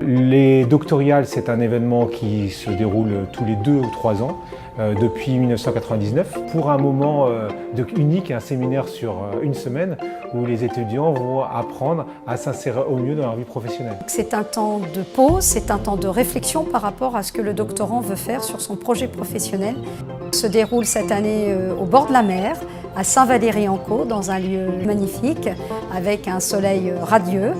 Les doctoriales, c'est un événement qui se déroule tous les 2 ou 3 ans, depuis 1999, pour un moment unique, un séminaire sur une semaine, où les étudiants vont apprendre à s'insérer au mieux dans leur vie professionnelle. C'est un temps de pause, c'est un temps de réflexion par rapport à ce que le doctorant veut faire sur son projet professionnel. Il se déroule cette année au bord de la mer, à Saint-Valery-en-Caux, dans un lieu magnifique, avec un soleil radieux.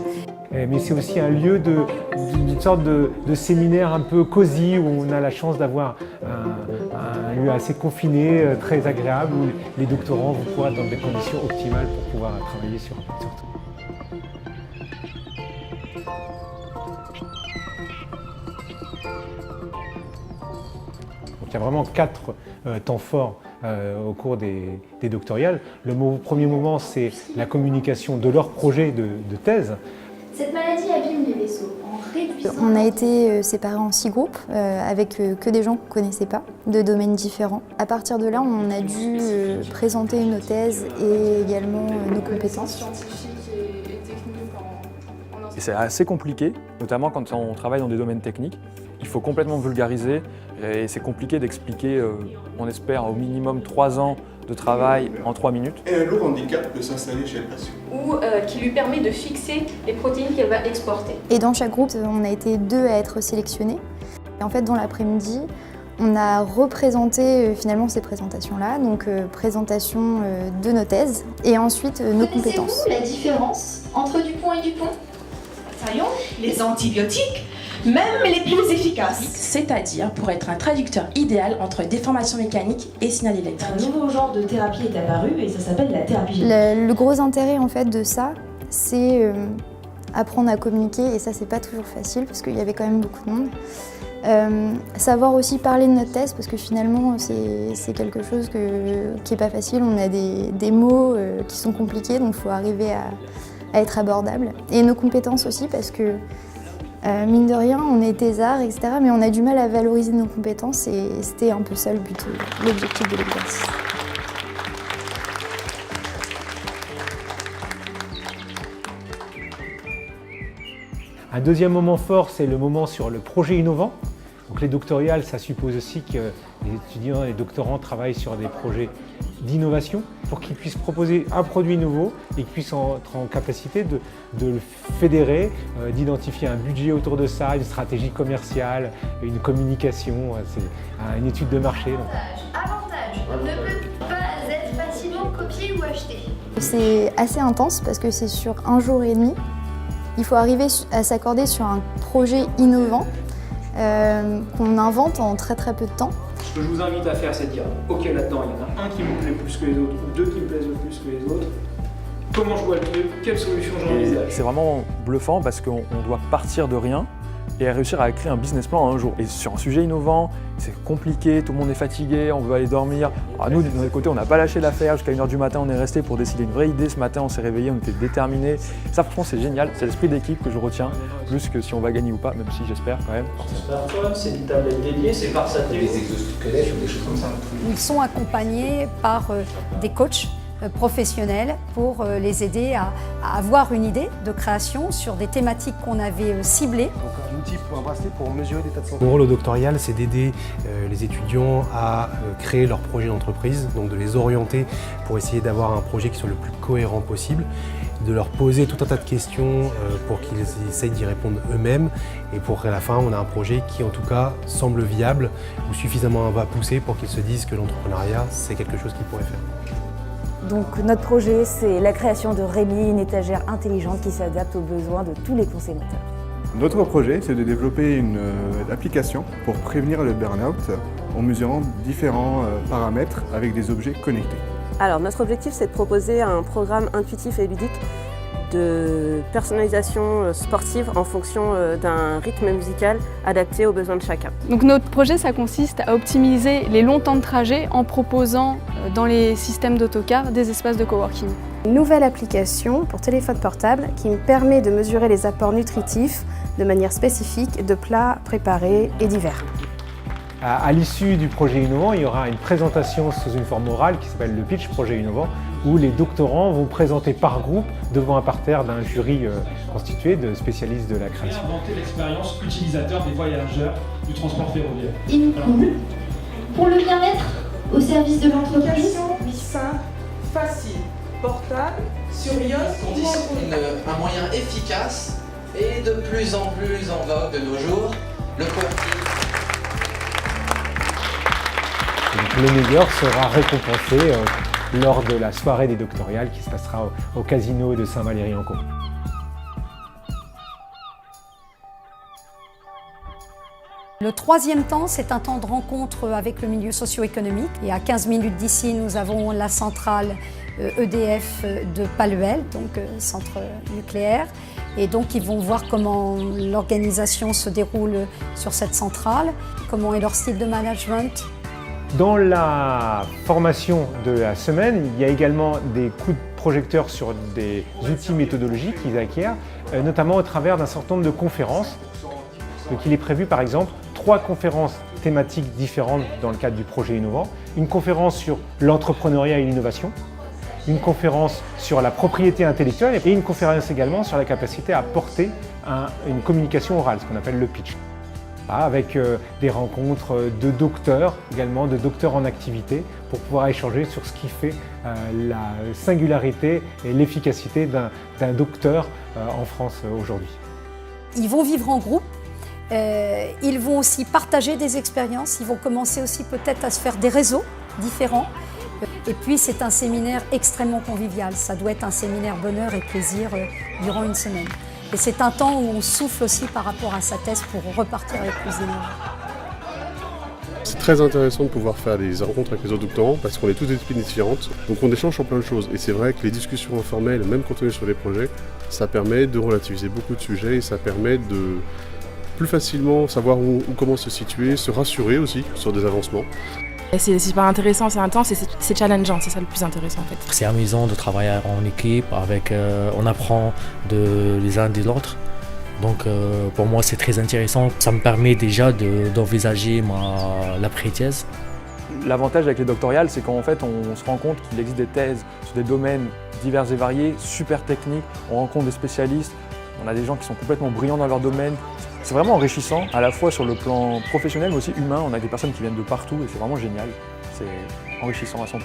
Mais c'est aussi un lieu d'une sorte de séminaire un peu cosy, où on a la chance d'avoir un lieu assez confiné, très agréable, où les doctorants vont pouvoir être dans des conditions optimales pour pouvoir travailler sur tout. Donc il y a vraiment 4 temps forts au cours des doctoriales. Le premier moment, c'est la communication de leur projet de thèse. Cette maladie abîme les vaisseaux en réduisant... On a été séparés en 6 groupes avec que des gens qu'on ne connaissait pas, de domaines différents. À partir de là, on a dû présenter nos thèses et également nos compétences. C'est assez compliqué, notamment quand on travaille dans des domaines techniques. Il faut complètement vulgariser et c'est compliqué d'expliquer, on espère, au minimum 3 ans de travail en 3 minutes. Et un lourd handicap peut s'installer chez le patient. Ou qui lui permet de fixer les protéines qu'elle va exporter. Et dans chaque groupe, on a été 2 à être sélectionnés. Et en fait, dans l'après-midi, on a représenté finalement ces présentations-là, donc présentation de nos thèses et ensuite nos compétences. Connaissez-vous la différence entre du pont et du pont? Voyons, les antibiotiques, même les plus efficaces. C'est-à-dire pour être un traducteur idéal entre déformation mécanique et signal électrique. Un nouveau genre de thérapie est apparu et ça s'appelle la thérapie génique. Le gros intérêt en fait de ça, c'est apprendre à communiquer et ça c'est pas toujours facile parce qu'il y avait quand même beaucoup de monde. Savoir aussi parler de notre thèse parce que finalement c'est quelque chose qui est pas facile. On a des mots qui sont compliqués donc il faut arriver à être abordable. Et nos compétences aussi parce que mine de rien, on est thésard, etc. Mais on a du mal à valoriser nos compétences et c'était un peu ça l'objectif de l'exercice. Un deuxième moment fort, c'est le moment sur le projet innovant. Donc les doctoriales, ça suppose aussi que les étudiants et les doctorants travaillent sur des projets d'innovation pour qu'ils puissent proposer un produit nouveau et qu'ils puissent être en capacité de le fédérer, d'identifier un budget autour de ça, une stratégie commerciale, une communication, c'est une étude de marché. Avantage, ne peut pas être facilement copié ou acheté. C'est assez intense parce que c'est sur 1 jour et demi. Il faut arriver à s'accorder sur un projet innovant qu'on invente en très peu de temps. Ce que je vous invite à faire, c'est de dire ok, là-dedans, il y en a un qui me plaît plus que les autres, ou 2 qui me plaisent le plus que les autres. Comment je vois le truc, quelle solution j'envisage. C'est vraiment bluffant parce qu'on doit partir de rien et réussir à créer un business plan en un jour. Et sur un sujet innovant, c'est compliqué, tout le monde est fatigué, on veut aller dormir. Alors nous, de notre côté, on n'a pas lâché l'affaire, jusqu'à 1h du matin, on est resté pour décider une vraie idée. Ce matin, on s'est réveillé, on était déterminés. Ça, franchement, c'est génial, c'est l'esprit d'équipe que je retiens, plus que si on va gagner ou pas, même si j'espère quand même. C'est une tablette dédiée, c'est par satellite. Des exosquelettes ou des choses comme ça. Ils sont accompagnés par des coachs professionnels pour les aider à avoir une idée de création sur des thématiques qu'on avait ciblées. Donc un outil pour un bracelet pour mesurer l'état de santé. Mon rôle au doctorial, c'est d'aider les étudiants à créer leur projet d'entreprise, donc de les orienter pour essayer d'avoir un projet qui soit le plus cohérent possible, de leur poser tout un tas de questions pour qu'ils essayent d'y répondre eux-mêmes et pour qu'à la fin, on a un projet qui en tout cas semble viable ou suffisamment poussé pour qu'ils se disent que l'entrepreneuriat, c'est quelque chose qu'ils pourraient faire. Donc notre projet, c'est la création de Rémi, une étagère intelligente qui s'adapte aux besoins de tous les consommateurs. Notre projet, c'est de développer une application pour prévenir le burn-out en mesurant différents paramètres avec des objets connectés. Alors notre objectif, c'est de proposer un programme intuitif et ludique de personnalisation sportive en fonction d'un rythme musical adapté aux besoins de chacun. Donc notre projet, ça consiste à optimiser les longs temps de trajet en proposant dans les systèmes d'autocar des espaces de coworking. Une nouvelle application pour téléphone portable qui me permet de mesurer les apports nutritifs de manière spécifique de plats préparés et divers. À l'issue du projet innovant, il y aura une présentation sous une forme orale qui s'appelle le pitch projet innovant, où les doctorants vont présenter par groupe devant un parterre d'un jury constitué de spécialistes de la création. Réinventer l'expérience utilisateur des voyageurs du transport ferroviaire. Cool. Pour le bien-être, au service de l'entreprise. Simple, facile, portable, sur iOS ou un moyen efficace et de plus en plus en vogue de nos jours, le coworking. Le meilleur sera récompensé lors de la soirée des doctoriales qui se passera au casino de Saint-Valery-en-Caux. Le troisième temps, c'est un temps de rencontre avec le milieu socio-économique. Et à 15 minutes d'ici, nous avons la centrale EDF de Paluel, donc centre nucléaire. Et donc, ils vont voir comment l'organisation se déroule sur cette centrale, comment est leur style de management. Dans la formation de la semaine, il y a également des coups de projecteur sur des outils méthodologiques qu'ils acquièrent, notamment au travers d'un certain nombre de conférences. Donc il est prévu par exemple 3 conférences thématiques différentes dans le cadre du projet innovant, une conférence sur l'entrepreneuriat et l'innovation, une conférence sur la propriété intellectuelle et une conférence également sur la capacité à porter une communication orale, ce qu'on appelle le pitch. Avec des rencontres de docteurs, également de docteurs en activité, pour pouvoir échanger sur ce qui fait la singularité et l'efficacité d'un docteur en France aujourd'hui. Ils vont vivre en groupe, ils vont aussi partager des expériences, ils vont commencer aussi peut-être à se faire des réseaux différents. Et puis c'est un séminaire extrêmement convivial, ça doit être un séminaire bonheur et plaisir durant une semaine. Et c'est un temps où on souffle aussi par rapport à sa thèse pour repartir avec plus d'énergie. C'est très intéressant de pouvoir faire des rencontres avec les autres doctorants parce qu'on est tous des disciplines différentes, donc on échange sur plein de choses. Et c'est vrai que les discussions informelles, même quand on est sur les projets, ça permet de relativiser beaucoup de sujets et ça permet de plus facilement savoir comment se situer, se rassurer aussi sur des avancements. C'est super intéressant, c'est intense et c'est challengeant, c'est ça le plus intéressant en fait. C'est amusant de travailler en équipe, on apprend les uns des autres. Donc pour moi c'est très intéressant, ça me permet déjà d'envisager l'après-thèse. L'avantage avec les doctorales, c'est qu'en fait on se rend compte qu'il existe des thèses sur des domaines divers et variés, super techniques, on rencontre des spécialistes, on a des gens qui sont complètement brillants dans leur domaine. C'est vraiment enrichissant, à la fois sur le plan professionnel mais aussi humain, on a des personnes qui viennent de partout et c'est vraiment génial, c'est enrichissant à 100%.